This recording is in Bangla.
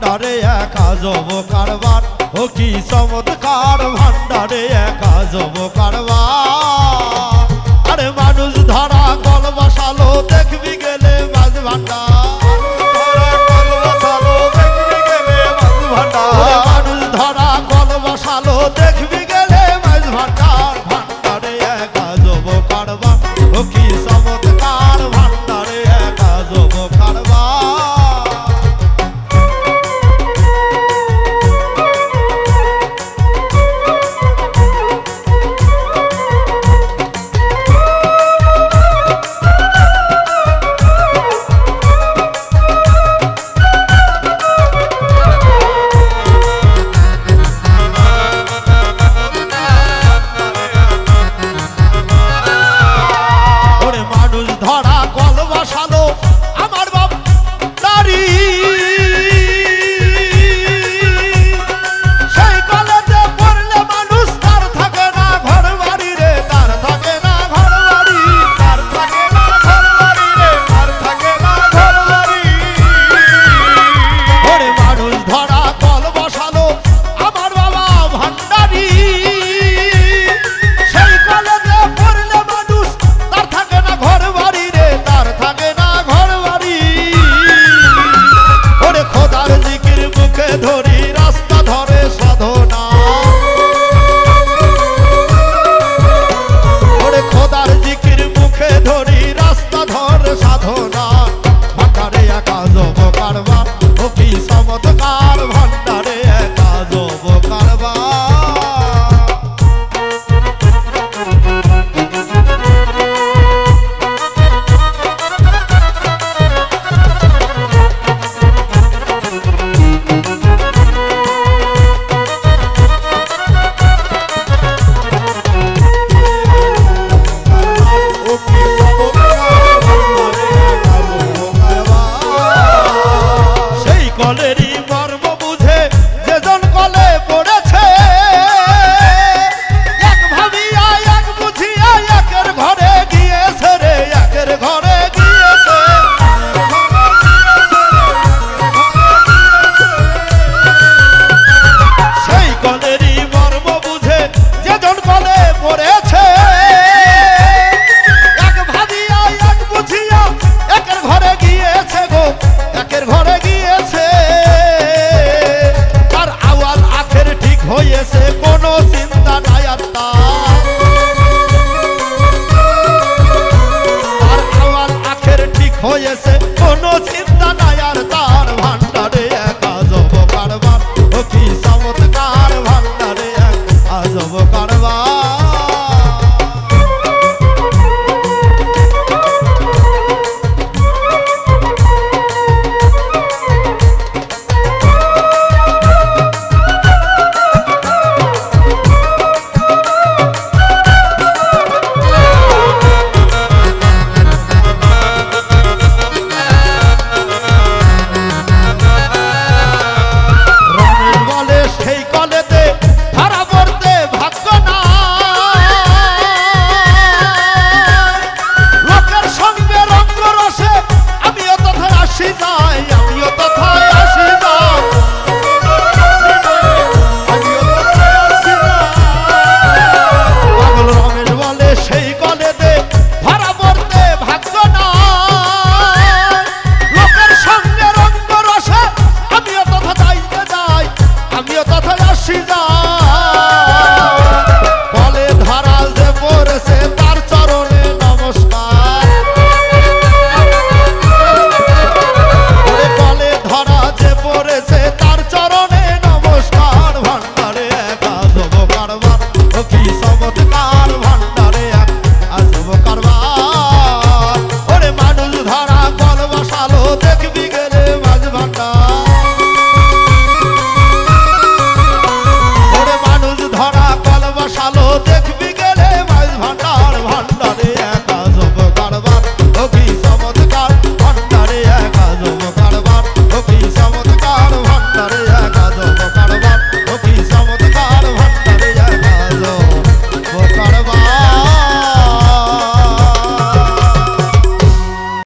ভান্ডারে এক আজব কারবার, ও কি চমৎকার ভান্ডারে এক আজব কারবার। আরে মানুষ ধরা কল বসালো দেখবি গেলে মাছ ভান্ডার, মানুষ ধরা কল বসালো দেখবি গেলে মাছ ভান্ডার। ভান্ডারে এক আজব কারবার, ও কি চমৎকার ভান্ডারে এক আজব কারবার। ধরা কল বসালো আমার বাপ নারী, সেই কলেতে পড়লে মানুষ তার থাকে না ঘর বাড়ি রে, তার থাকে না ঘর বাড়ি, তার থাকে না ঘর বাড়ি রে, তার থাকে না ঘর বাড়ি। ওরে মানুষ ধরা কল বসালো আমার বাবা ভান্ডারী, সেই কলেতে পড়লে মানুষ তার থাকে না ঘর বাড়ি রে, তার থাকে না ঘর বাড়ি। ওরে খোদার জিকির মুখে ধরি রাস্তা ধরে সাধনা, ওরে খোদার জিকির মুখে ধরি রাস্তা ধরে সাধনা। ভান্ডারে এক আজব কারবার, ও কি চমৎকার ভান্ডারে এক আজব কারবার। কলেরই মর্ম বুঝে যেজন কলে পড়েছে, এক ভাবিয়া এক বুঝিয়া একের ঘরে গিয়েছে রে, একের ঘরে গিয়েছে। সেই কলেরই মর্ম বুঝে যেজন কলে পড়েছে, এক ভাবিয়া এক বুঝিয়া একের ঘরে গিয়েছে গো, একের ঘরে গিয়েছে। তার আওয়াল আখের ঠিক হয়েছে, কোনো চিন্তা নাই আর তার আওয়াল আখের ঠিক হয়েছে, কোনো চিন্তা নাই আর তার। ভান্ডারে এক আজব কারবার, ও কি চমৎকার ভান্ডারে এক আজব কারবার। সেই কলেতে ধরা পড়তে ভাগ্য না, লোকের সঙ্গে রঙ্গ রসে আমিও তথায় আসি যাই, আমিও তথায় আসি যাই, পাগল রমেশ বলে সেই কলেতে ধরা পড়তে ভাগ্য না, লোকের সঙ্গে রঙ্গ রসে আমিও তথা যাইতে যাই, আমিও তথায় আসি যাই। কলে ধরা যে পড়েছে তার চরণে নমস্কার, কলে ধরা যে পড়েছে তার চরণে নমস্কার। ভান্ডারে এক আজব কারবার, ও কি চমৎকার ভান্ডারে এক আজব কারবার। ওরে মানুষ ধরা কল বসালো দেখবি গেলে